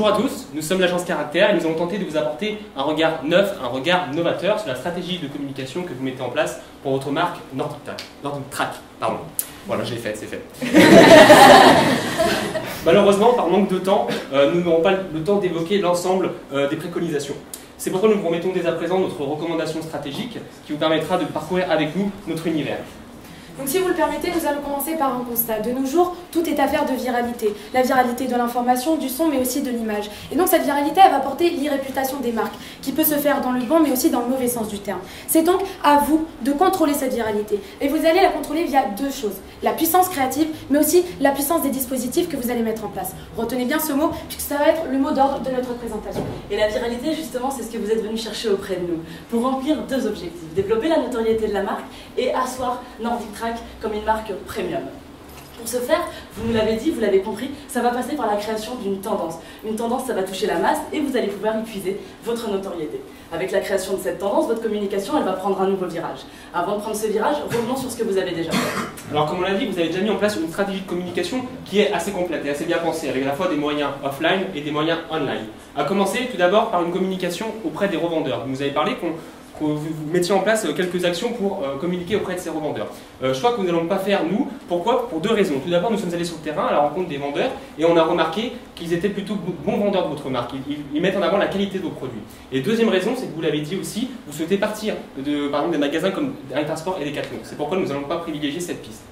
Bonjour à tous, nous sommes l'agence Caractère et nous avons tenté de vous apporter un regard neuf, un regard novateur sur la stratégie de communication que vous mettez en place pour votre marque Nordic Track. Voilà, je l'ai faite, c'est fait. Malheureusement, par manque de temps, nous n'aurons pas le temps d'évoquer l'ensemble des préconisations. C'est pourquoi nous vous remettons dès à présent notre recommandation stratégique qui vous permettra de parcourir avec nous notre univers. Donc si vous le permettez, nous allons commencer par un constat. De nos jours, tout est affaire de viralité. La viralité de l'information, du son, mais aussi de l'image. Et donc cette viralité, elle va porter l'irréputation des marques, qui peut se faire dans le bon, mais aussi dans le mauvais sens du terme. C'est donc à vous de contrôler cette viralité. Et vous allez la contrôler via deux choses. La puissance créative, mais aussi la puissance des dispositifs que vous allez mettre en place. Retenez bien ce mot, puisque ça va être le mot d'ordre de notre présentation. Et la viralité, justement, c'est ce que vous êtes venu chercher auprès de nous, pour remplir deux objectifs. Développer la notoriété de la marque et asseoir Nordic Track comme une marque premium. Pour ce faire, vous nous l'avez dit, vous l'avez compris, ça va passer par la création d'une tendance. Une tendance, ça va toucher la masse et vous allez pouvoir y puiser votre notoriété. Avec la création de cette tendance, votre communication, elle va prendre un nouveau virage. Avant de prendre ce virage, revenons sur ce que vous avez déjà fait. Alors comme on l'a dit, vous avez déjà mis en place une stratégie de communication qui est assez complète et assez bien pensée, avec à la fois des moyens offline et des moyens online. À commencer tout d'abord par une communication auprès des revendeurs. Vous avez parlé que vous mettiez en place quelques actions pour communiquer auprès de ces revendeurs. Choix que nous n'allons pas faire nous. Pourquoi? Pour deux raisons. Tout d'abord, nous sommes allés sur le terrain à la rencontre des vendeurs et on a remarqué qu'ils étaient plutôt bons vendeurs de votre marque. Ils mettent en avant la qualité de vos produits. Et deuxième raison, c'est que vous l'avez dit aussi, vous souhaitez partir par exemple des magasins comme Intersport et Decathlon. C'est pourquoi nous n'allons pas privilégier cette piste.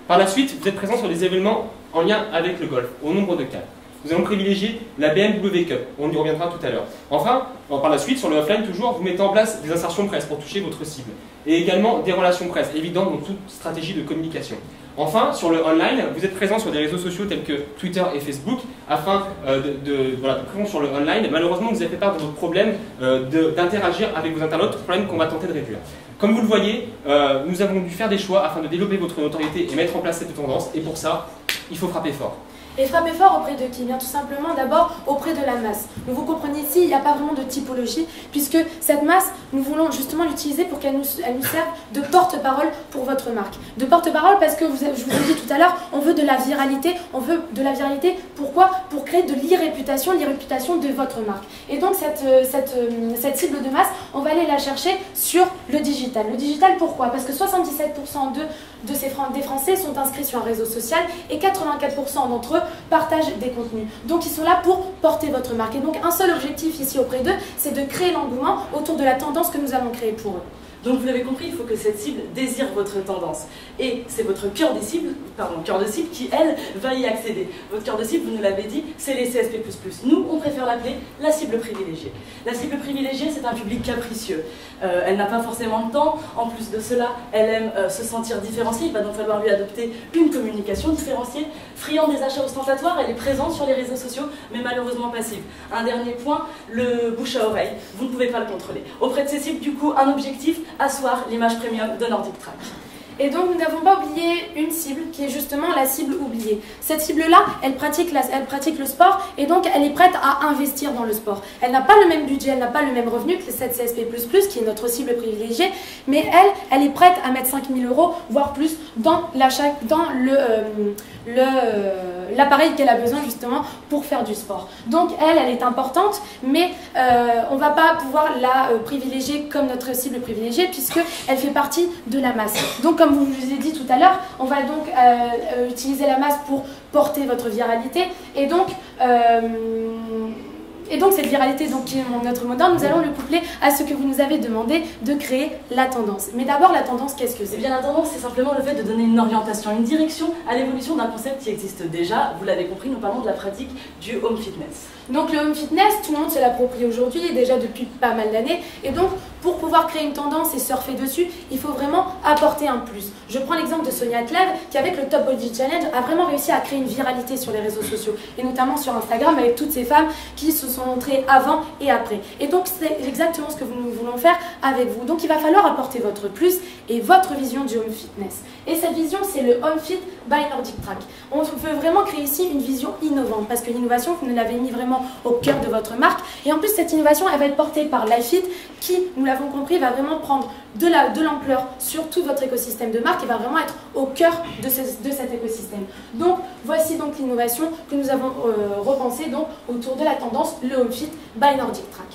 Par la suite, vous êtes présent sur des événements en lien avec le golf, au nombre de 4. Nous allons privilégier la BMW Cup, on y reviendra tout à l'heure. Enfin, par la suite, sur le offline toujours, vous mettez en place des insertions presse pour toucher votre cible. Et également des relations presse, évidentes dans toute stratégie de communication. Enfin, sur le online, vous êtes présent sur des réseaux sociaux tels que Twitter et Facebook, afin voilà, présent sur le online. Malheureusement, vous avez fait part de votre problème d'interagir avec vos internautes, problème qu'on va tenter de réduire. Comme vous le voyez, nous avons dû faire des choix afin de développer votre notoriété et mettre en place cette tendance. Et pour ça, il faut frapper fort. Et frapper fort auprès de qui? Bien tout simplement d'abord auprès de la masse. Donc vous comprenez ici, il n'y a pas vraiment de typologie, puisque cette masse, nous voulons justement l'utiliser pour qu'elle nous serve de porte-parole pour votre marque. De porte-parole parce que je vous ai dit tout à l'heure, on veut de la viralité. On veut de la viralité, pourquoi? Pour créer de l'irréputation de votre marque. Et donc cette cible de masse, on va aller la chercher sur le digital. Le digital, pourquoi? Parce que 77% des Français sont inscrits sur un réseau social et 84% d'entre eux partagent des contenus. Donc ils sont là pour porter votre marque. Et donc un seul objectif ici auprès d'eux, c'est de créer l'engouement autour de la tendance que nous allons créer pour eux. Donc vous l'avez compris, il faut que cette cible désire votre tendance. Et c'est votre cœur de cible qui, elle, va y accéder. Votre cœur de cible, vous nous l'avez dit, c'est les CSP++. Nous, on préfère l'appeler la cible privilégiée. La cible privilégiée, c'est un public capricieux. Elle n'a pas forcément le temps. En plus de cela, elle aime se sentir différenciée. Il va donc falloir lui adopter une communication différenciée. Friande des achats ostentatoires, elle est présente sur les réseaux sociaux, mais malheureusement passive. Un dernier point, le bouche à oreille. Vous ne pouvez pas le contrôler. Auprès de ces cibles, du coup, un objectif, asseoir l'image premium de Nordic Track. Et donc nous n'avons pas oublié une cible qui est justement la cible oubliée. Cette cible-là, elle pratique le sport et donc elle est prête à investir dans le sport. Elle n'a pas le même budget, elle n'a pas le même revenu que cette CSP++, qui est notre cible privilégiée, mais elle est prête à mettre 5 000 €, voire plus, dans l'achat, dans l'appareil qu'elle a besoin justement pour faire du sport. Donc elle est importante, mais on ne va pas pouvoir la privilégier comme notre cible privilégiée puisqu'elle fait partie de la masse. Donc comme je vous ai dit tout à l'heure, on va donc utiliser la masse pour porter votre viralité et donc cette viralité qui est notre mot d'ordre, nous allons le coupler à ce que vous nous avez demandé de créer la tendance. Mais d'abord la tendance, qu'est-ce que c'est? Eh bien la tendance, c'est simplement le fait de donner une orientation, une direction à l'évolution d'un concept qui existe déjà. Vous l'avez compris, nous parlons de la pratique du home fitness. Donc le home fitness, tout le monde se l'approprie aujourd'hui et déjà depuis pas mal d'années. Et donc pour pouvoir créer une tendance et surfer dessus, il faut vraiment apporter un plus. Je prends l'exemple de Sonia Tlev qui avec le Top Body Challenge a vraiment réussi à créer une viralité sur les réseaux sociaux et notamment sur Instagram avec toutes ces femmes qui se sont montrées avant et après. Et donc c'est exactement ce que nous voulons faire avec vous. Donc il va falloir apporter votre plus et votre vision du home fitness. Et cette vision, c'est le Home Fit by Nordic Track. On veut vraiment créer ici une vision innovante parce que l'innovation, vous nous l'avez mis vraiment au cœur de votre marque. Et en plus, cette innovation, elle va être portée par LifeFit qui, nous l'avons compris, va vraiment prendre de l'ampleur sur tout votre écosystème de marque et va vraiment être au cœur de cet écosystème. Donc voici donc l'innovation que nous avons repensée donc autour de la tendance le Home Fit by Nordic Track.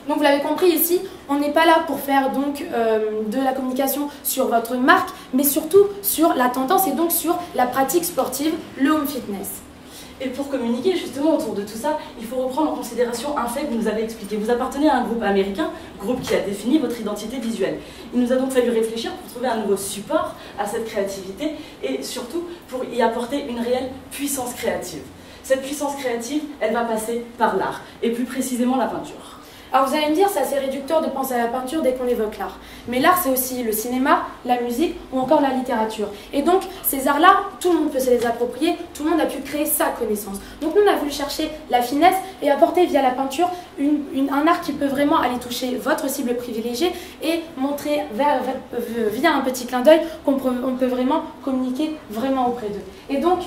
Donc vous l'avez compris ici, on n'est pas là pour faire donc de la communication sur votre marque, mais surtout sur la tendance et donc sur la pratique sportive, le home fitness. Et pour communiquer justement autour de tout ça, il faut reprendre en considération un fait que vous nous avez expliqué. Vous appartenez à un groupe américain, groupe qui a défini votre identité visuelle. Il nous a donc fallu réfléchir pour trouver un nouveau support à cette créativité et surtout pour y apporter une réelle puissance créative. Cette puissance créative, elle va passer par l'art, et plus précisément la peinture. Alors vous allez me dire, c'est assez réducteur de penser à la peinture dès qu'on évoque l'art. Mais l'art, c'est aussi le cinéma, la musique ou encore la littérature. Et donc, ces arts-là, tout le monde peut se les approprier, tout le monde a pu créer sa connaissance. Donc nous, on a voulu chercher la finesse et apporter via la peinture un art qui peut vraiment aller toucher votre cible privilégiée et montrer via un petit clin d'œil qu'on peut vraiment communiquer vraiment auprès d'eux. Et donc,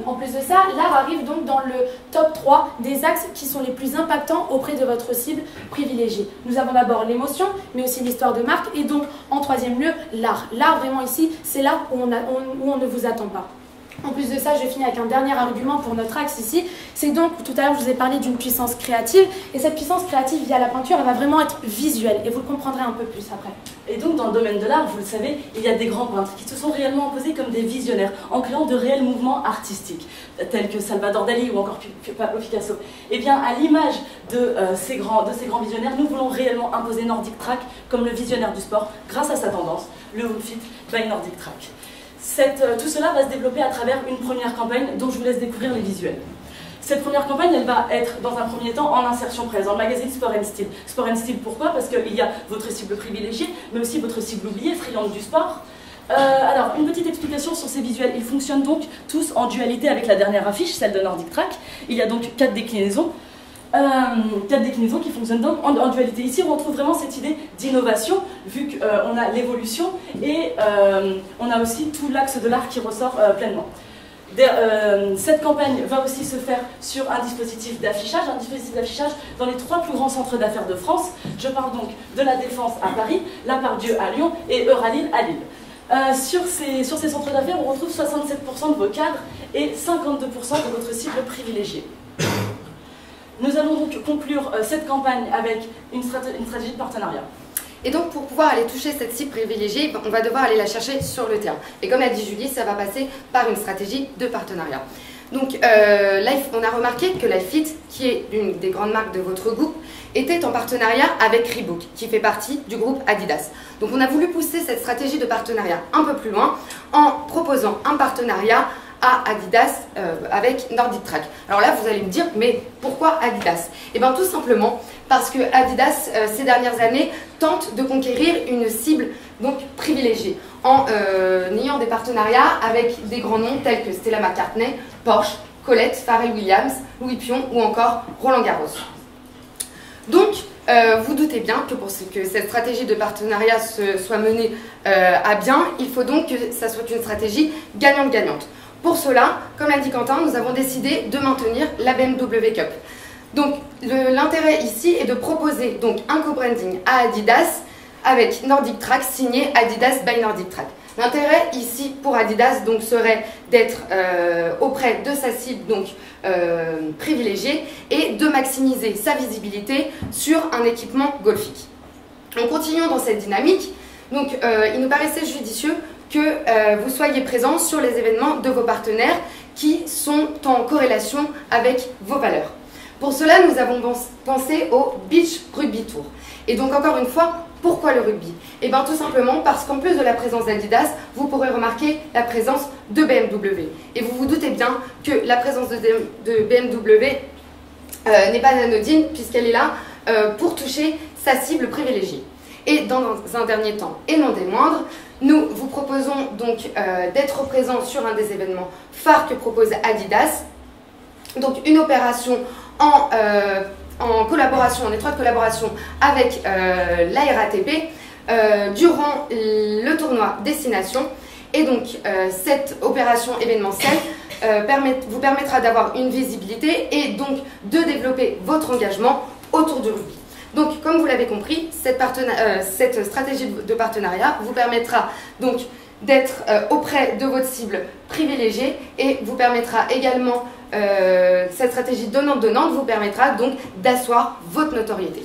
en plus de ça, l'art arrive donc dans le top 3 des axes qui sont les plus impactants auprès de votre cible privilégiée. Nous avons d'abord l'émotion, mais aussi l'histoire de marque, et donc en troisième lieu, l'art. L'art vraiment ici, c'est là où on ne vous attend pas. En plus de ça, je finis avec un dernier argument pour notre axe ici. C'est donc, tout à l'heure, je vous ai parlé d'une puissance créative. Et cette puissance créative via la peinture, elle va vraiment être visuelle. Et vous le comprendrez un peu plus après. Et donc, dans le domaine de l'art, vous le savez, il y a des grands peintres qui se sont réellement imposés comme des visionnaires, en créant de réels mouvements artistiques, tels que Salvador Dali ou encore Pablo Picasso. Et bien, à l'image de ces grands visionnaires, nous voulons réellement imposer Nordic Track comme le visionnaire du sport, grâce à sa tendance, le Home Fit by Nordic Track. Tout cela va se développer à travers une première campagne dont je vous laisse découvrir les visuels. Cette première campagne, elle va être dans un premier temps en insertion presse, dans le magazine Sport & Style. Sport & Style, pourquoi? Parce qu'il y a votre cible privilégiée, mais aussi votre cible oubliée, friande du sport. Alors, une petite explication sur ces visuels. Ils fonctionnent donc tous en dualité avec la dernière affiche, celle de Nordic Track. Il y a donc 4 déclinaisons. 4 déclinaisons qui fonctionnent donc en dualité. Ici, on retrouve vraiment cette idée d'innovation, vu qu'on a l'évolution et on a aussi tout l'axe de l'art qui ressort pleinement. Cette campagne va aussi se faire sur un dispositif d'affichage dans les 3 plus grands centres d'affaires de France. Je parle donc de la Défense à Paris, la Part-Dieu à Lyon et Euralil à Lille. Sur ces centres d'affaires, on retrouve 67% de vos cadres et 52% de votre cible privilégiée. Nous allons donc conclure cette campagne avec une stratégie de partenariat. Et donc pour pouvoir aller toucher cette cible privilégiée, on va devoir aller la chercher sur le terrain. Et comme l'a dit Julie, ça va passer par une stratégie de partenariat. Donc on a remarqué que LifeFit, qui est l'une des grandes marques de votre groupe, était en partenariat avec Reebok, qui fait partie du groupe Adidas. Donc on a voulu pousser cette stratégie de partenariat un peu plus loin en proposant un partenariat à Adidas avec Nordic Track. Alors là, vous allez me dire, mais pourquoi Adidas? Eh bien tout simplement parce que Adidas, ces dernières années, tente de conquérir une cible donc privilégiée en ayant des partenariats avec des grands noms tels que Stella McCartney, Porsche, Colette, Pharrell Williams, Louis Pion ou encore Roland Garros. Donc, vous doutez bien que pour que cette stratégie de partenariat soit menée à bien, il faut donc que ça soit une stratégie gagnante-gagnante. Pour cela, comme l'a dit Quentin, nous avons décidé de maintenir la BMW Cup. Donc l'intérêt ici est de proposer donc un co-branding à Adidas avec Nordic Track signé Adidas by Nordic Track. L'intérêt ici pour Adidas donc serait d'être auprès de sa cible donc privilégiée et de maximiser sa visibilité sur un équipement golfique. En continuant dans cette dynamique, donc il nous paraissait judicieux que vous soyez présents sur les événements de vos partenaires qui sont en corrélation avec vos valeurs. Pour cela, nous avons pensé au Beach Rugby Tour. Et donc encore une fois, pourquoi le rugby? Eh bien tout simplement parce qu'en plus de la présence d'Adidas, vous pourrez remarquer la présence de BMW. Et vous vous doutez bien que la présence de BMW n'est pas anodine puisqu'elle est là pour toucher sa cible privilégiée. Et dans un dernier temps, et non des moindres, nous vous proposons donc d'être présents sur un des événements phares que propose Adidas. Donc une opération en étroite collaboration avec la RATP durant le tournoi Destination. Et donc cette opération événementielle vous permettra d'avoir une visibilité et donc de développer votre engagement autour du rugby. Donc, comme vous l'avez compris, cette stratégie de partenariat vous permettra donc d'être auprès de votre cible privilégiée et vous permettra également, cette stratégie donnante-donnante vous permettra donc d'asseoir votre notoriété.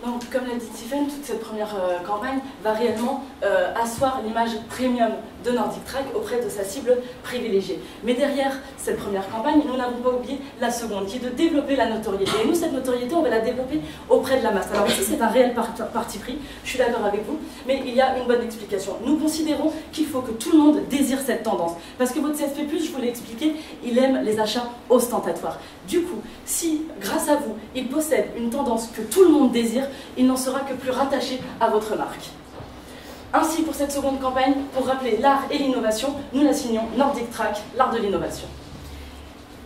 Donc, comme l'a dit Tiffaine, toute cette première campagne va réellement asseoir l'image premium de Nordic Track auprès de sa cible privilégiée. Mais derrière cette première campagne, nous n'avons pas oublié la seconde, qui est de développer la notoriété. Et nous, cette notoriété, on va la développer auprès de la masse. Alors ici, c'est un réel parti pris, je suis d'accord avec vous, mais il y a une bonne explication. Nous considérons qu'il faut que tout le monde désire cette tendance. Parce que votre CSP+, je vous l'ai expliqué, il aime les achats ostentatoires. Du coup, si, grâce à vous, il possède une tendance que tout le monde désire, il n'en sera que plus rattaché à votre marque. Ainsi, pour cette seconde campagne, pour rappeler l'art et l'innovation, nous la signons Nordic Track, l'art de l'innovation.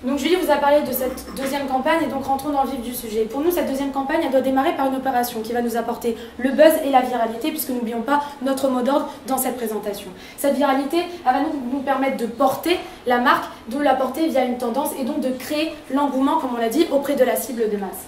Donc Julie vous a parlé de cette deuxième campagne et donc rentrons dans le vif du sujet. Pour nous, cette deuxième campagne, elle doit démarrer par une opération qui va nous apporter le buzz et la viralité, puisque n'oublions pas notre mot d'ordre dans cette présentation. Cette viralité, elle va nous permettre de porter la marque, de la porter via une tendance et donc de créer l'engouement, comme on l'a dit, auprès de la cible de masse.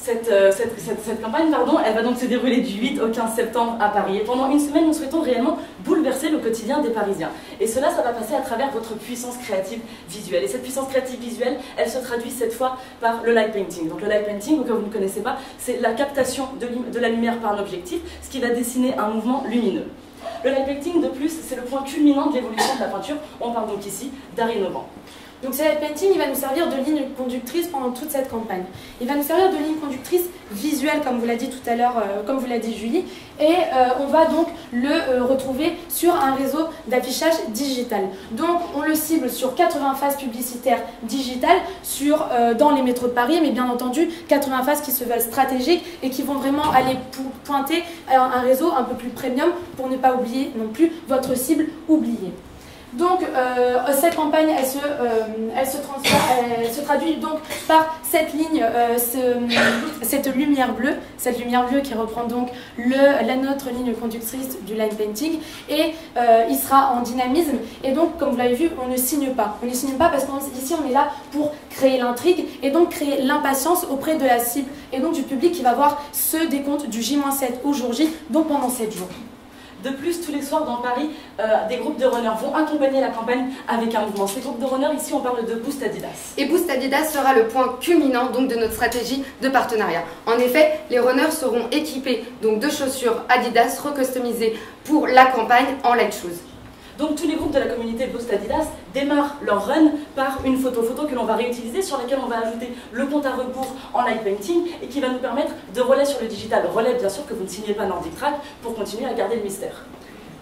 Cette campagne, elle va donc se dérouler du 8 au 15 septembre à Paris. Et pendant une semaine, nous souhaitons réellement bouleverser le quotidien des Parisiens. Et cela, ça va passer à travers votre puissance créative visuelle. Et cette puissance créative visuelle, elle se traduit cette fois par le light painting. Donc le light painting, que vous ne connaissez pas, c'est la captation de la lumière par un objectif, ce qui va dessiner un mouvement lumineux. Le light painting, de plus, c'est le point culminant de l'évolution de la peinture. On parle donc ici d'art innovant. Donc ce light painting, il va nous servir de ligne conductrice pendant toute cette campagne. Il va nous servir de ligne conductrice visuelle, comme vous l'a dit tout à l'heure, comme vous l'a dit Julie, et on va donc le retrouver sur un réseau d'affichage digital. Donc on le cible sur 80 phases publicitaires digitales dans les métros de Paris, mais bien entendu 80 phases qui se veulent stratégiques et qui vont vraiment aller pointer un réseau un peu plus premium pour ne pas oublier non plus votre cible oubliée. Donc cette campagne, elle se traduit donc par cette ligne, cette lumière bleue qui reprend donc notre ligne conductrice du line painting, et il sera en dynamisme. Et donc, comme vous l'avez vu, on ne signe pas. On ne signe pas parce qu'ici on est là pour créer l'intrigue et donc créer l'impatience auprès de la cible et donc du public qui va voir ce décompte du J-7 au jour J, donc pendant 7 jours. De plus, tous les soirs dans Paris, des groupes de runners vont accompagner la campagne avec un mouvement. Ces groupes de runners, ici on parle de Boost Adidas. Et Boost Adidas sera le point culminant donc de notre stratégie de partenariat. En effet, les runners seront équipés donc de chaussures Adidas recustomisées pour la campagne en light shoes. Donc tous les groupes de la communauté Boost Adidas démarrent leur run par une photo que l'on va réutiliser, sur laquelle on va ajouter le compte à rebours en light painting et qui va nous permettre de relais sur le digital. Relais bien sûr que vous ne signez pas Nordic Track pour continuer à garder le mystère.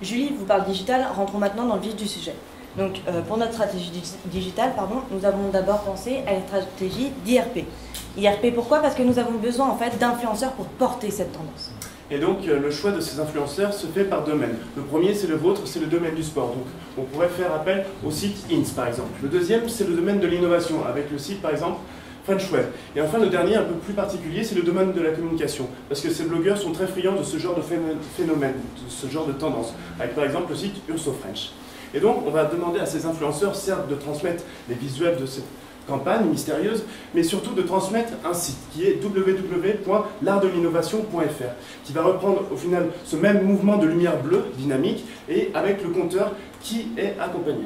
Julie vous parle digital, rentrons maintenant dans le vif du sujet. Donc pour notre stratégie digitale, nous avons d'abord pensé à une stratégie d'IRP. IRP pourquoi? Parce que nous avons besoin en fait d'influenceurs pour porter cette tendance. Et donc le choix de ces influenceurs se fait par domaine. Le premier, c'est le vôtre, c'est le domaine du sport. Donc on pourrait faire appel au site INS par exemple. Le deuxième, c'est le domaine de l'innovation, avec le site par exemple French Web. Et enfin le dernier, un peu plus particulier, c'est le domaine de la communication. Parce que ces blogueurs sont très friands de ce genre de phénomène, de ce genre de tendance. Avec par exemple le site Urso French. Et donc on va demander à ces influenceurs, certes, de transmettre les visuels de cette campagne mystérieuse, mais surtout de transmettre un site qui est www.l'artdelinnovation.fr, qui va reprendre au final ce même mouvement de lumière bleue dynamique et avec le compteur qui est accompagné.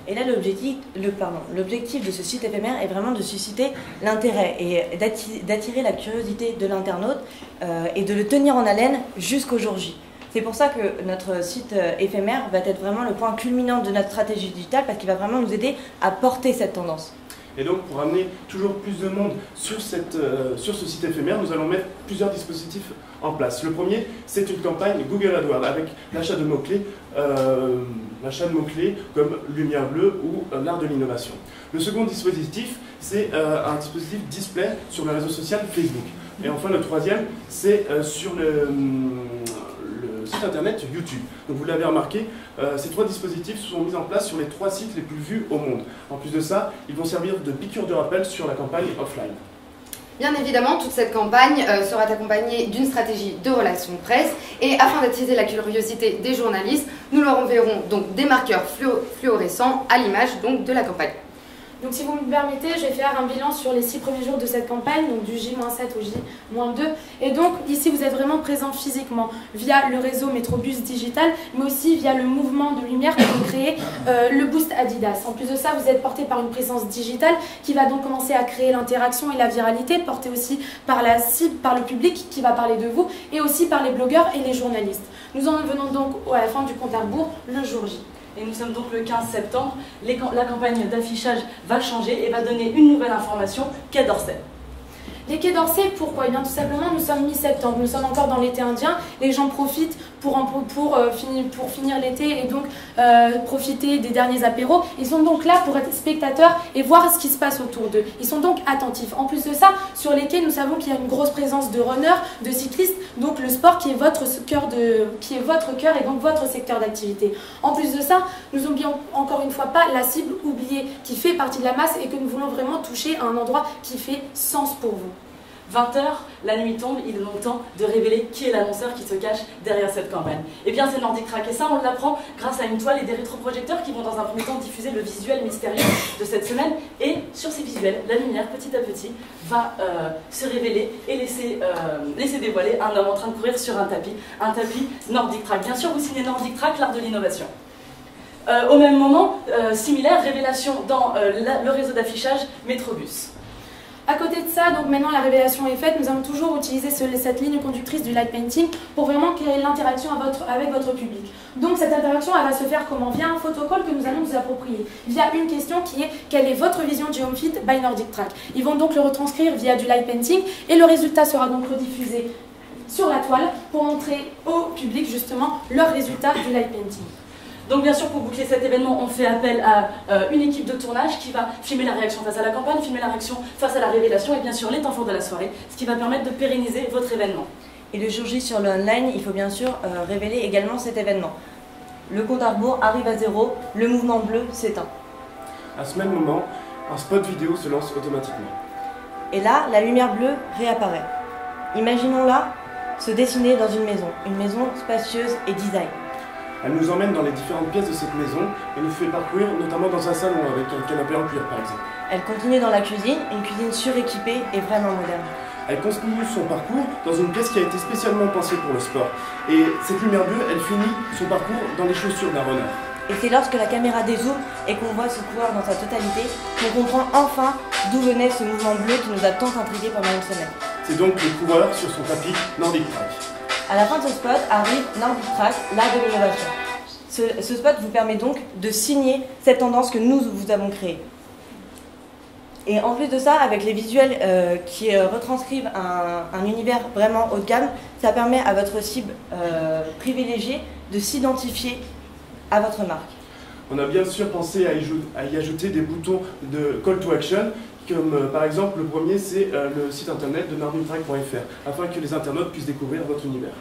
Et là, l'objectif de ce site éphémère est vraiment de susciter l'intérêt et d'attirer la curiosité de l'internaute et de le tenir en haleine jusqu'au jour J. C'est pour ça que notre site éphémère va être vraiment le point culminant de notre stratégie digitale, parce qu'il va vraiment nous aider à porter cette tendance. Et donc, pour amener toujours plus de monde sur ce site éphémère, nous allons mettre plusieurs dispositifs en place. Le premier, c'est une campagne Google AdWords avec l'achat de mots-clés comme lumière bleue ou l'art de l'innovation. Le second dispositif, c'est un dispositif display sur le réseau social Facebook. Et enfin, le troisième, c'est sur le site internet YouTube. Donc vous l'avez remarqué, ces trois dispositifs sont mis en place sur les 3 sites les plus vus au monde. En plus de ça, ils vont servir de piqûre de rappel sur la campagne offline. Bien évidemment, toute cette campagne sera accompagnée d'une stratégie de relations presse et afin d'attiser la curiosité des journalistes, nous leur enverrons donc des marqueurs fluorescents à l'image donc de la campagne. Donc si vous me permettez, je vais faire un bilan sur les 6 premiers jours de cette campagne, donc du J-7 au J-2. Et donc ici vous êtes vraiment présent physiquement via le réseau Métrobus Digital, mais aussi via le mouvement de lumière que vous créez, le Boost Adidas. En plus de ça, vous êtes porté par une présence digitale qui va donc commencer à créer l'interaction et la viralité, portée aussi par la cible, par le public qui va parler de vous, et aussi par les blogueurs et les journalistes. Nous en venons donc à la fin du compte à rebours, le jour J. Et nous sommes donc le 15 septembre, la campagne d'affichage va changer et va donner une nouvelle information, Quai d'Orsay. Les quais d'Orsay, pourquoi? Eh bien tout simplement, nous sommes mi-septembre, nous sommes encore dans l'été indien, les gens profitent pour finir l'été et donc profiter des derniers apéros. Ils sont donc là pour être spectateurs et voir ce qui se passe autour d'eux. Ils sont donc attentifs. En plus de ça, sur les quais, nous savons qu'il y a une grosse présence de runners, de cyclistes, donc le sport qui est votre cœur et donc votre secteur d'activité. En plus de ça, nous n'oublions encore une fois pas la cible oubliée qui fait partie de la masse et que nous voulons vraiment toucher à un endroit qui fait sens pour vous. 20h, la nuit tombe, il est donc temps de révéler qui est l'annonceur qui se cache derrière cette campagne. Eh bien c'est Nordic Track et ça on l'apprend grâce à une toile et des rétroprojecteurs qui vont dans un premier temps diffuser le visuel mystérieux de cette semaine et sur ces visuels, la lumière petit à petit va se révéler et laisser dévoiler un homme en train de courir sur un tapis Nordic Track. Bien sûr vous signez Nordic Track, l'art de l'innovation. Au même moment, similaire, révélation dans le réseau d'affichage Métrobus. À côté de ça, donc maintenant la révélation est faite, nous allons toujours utiliser cette ligne conductrice du light painting pour vraiment créer l'interaction avec votre public. Donc cette interaction, elle va se faire comment? Via un photocall que nous allons vous approprier, via une question qui est quelle est votre vision du home fit by Nordic Track. Ils vont donc le retranscrire via du light painting et le résultat sera donc rediffusé sur la toile pour montrer au public justement leur résultat du light painting. Donc bien sûr, pour boucler cet événement, on fait appel à une équipe de tournage qui va filmer la réaction face à la campagne, filmer la réaction face à la révélation et bien sûr les temps forts de la soirée, ce qui va permettre de pérenniser votre événement. Et le jour J sur le online, il faut bien sûr révéler également cet événement. Le compte à rebours arrive à 0, le mouvement bleu s'éteint. À ce même moment, un spot vidéo se lance automatiquement. Et là, la lumière bleue réapparaît. Imaginons-la se dessiner dans une maison spacieuse et design. Elle nous emmène dans les différentes pièces de cette maison et nous fait parcourir notamment dans un salon avec un canapé en cuir par exemple. Elle continue dans la cuisine, une cuisine suréquipée et vraiment moderne. Elle continue son parcours dans une pièce qui a été spécialement pensée pour le sport. Et cette lumière bleue, elle finit son parcours dans les chaussures d'un runner. Et c'est lorsque la caméra dézoome et qu'on voit ce coureur dans sa totalité qu'on comprend enfin d'où venait ce mouvement bleu qui nous a tant intrigués pendant une semaine. C'est donc le coureur sur son tapis Nordic Track. À la fin de ce spot arrive Nordic Track, l'art de l'innovation. Ce spot vous permet donc de signer cette tendance que nous vous avons créée. Et en plus de ça, avec les visuels qui retranscrivent un univers vraiment haut de gamme, ça permet à votre cible privilégiée de s'identifier à votre marque. On a bien sûr pensé à y ajouter des boutons de call to action, comme par exemple le premier c'est le site internet de nordictrack.fr, afin que les internautes puissent découvrir votre univers.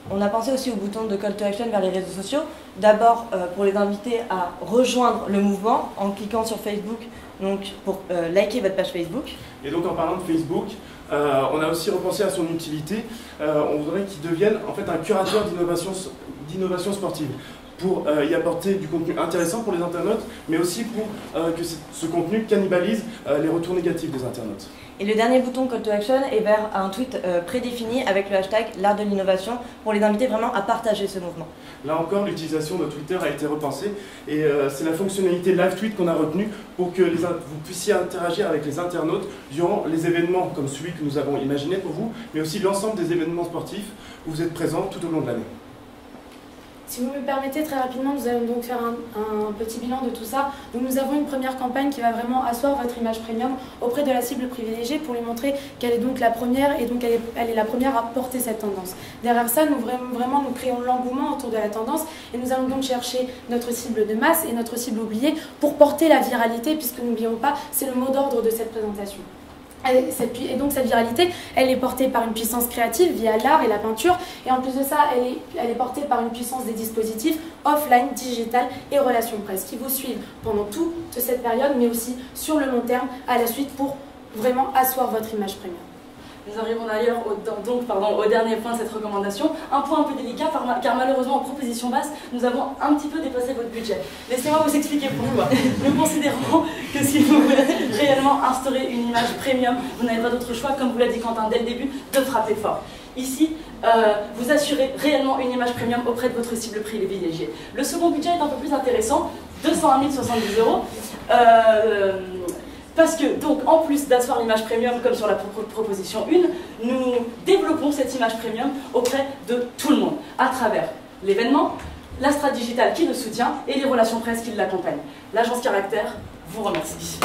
On a pensé aussi au bouton de call to action vers les réseaux sociaux, d'abord pour les inviter à rejoindre le mouvement en cliquant sur Facebook, donc pour liker votre page Facebook. Et donc en parlant de Facebook, on a aussi repensé à son utilité. On voudrait qu'il devienne en fait un curateur d'innovation sportive, pour y apporter du contenu intéressant pour les internautes, mais aussi pour que ce contenu cannibalise les retours négatifs des internautes. Et le dernier bouton Call to Action est vers un tweet prédéfini avec le hashtag l'art de l'innovation pour les inviter vraiment à partager ce mouvement. Là encore, l'utilisation de Twitter a été repensée et c'est la fonctionnalité live tweet qu'on a retenue pour que vous puissiez interagir avec les internautes durant les événements comme celui que nous avons imaginé pour vous, mais aussi l'ensemble des événements sportifs où vous êtes présents tout au long de l'année. Si vous me permettez, très rapidement, nous allons donc faire un petit bilan de tout ça. Donc nous avons une première campagne qui va vraiment asseoir votre image premium auprès de la cible privilégiée pour lui montrer qu'elle est donc la première et donc elle est la première à porter cette tendance. Derrière ça, nous créons l'engouement autour de la tendance et nous allons donc chercher notre cible de masse et notre cible oubliée pour porter la viralité, puisque n'oublions pas, c'est le mot d'ordre de cette présentation. Et donc cette viralité, elle est portée par une puissance créative via l'art et la peinture, et en plus de ça, elle est portée par une puissance des dispositifs offline, digital et relations presse qui vous suivent pendant toute cette période, mais aussi sur le long terme à la suite pour vraiment asseoir votre image premium. Nous arrivons d'ailleurs au dernier point de cette recommandation, un point un peu délicat car malheureusement en proposition basse, nous avons un petit peu dépassé votre budget. Laissez-moi vous expliquer pourquoi. Nous considérons que si vous voulez réellement instaurer une image premium, vous n'avez pas d'autre choix, comme vous l'a dit Quentin dès le début, de frapper fort. Ici, vous assurez réellement une image premium auprès de votre cible privilégiée. Le second budget est un peu plus intéressant, 201 070 €. Parce que, donc, en plus d'asseoir l'image premium comme sur la proposition 1, nous développons cette image premium auprès de tout le monde, à travers l'événement, la strat digitale qui le soutient et les relations presse qui l'accompagnent. L'agence Caractère vous remercie.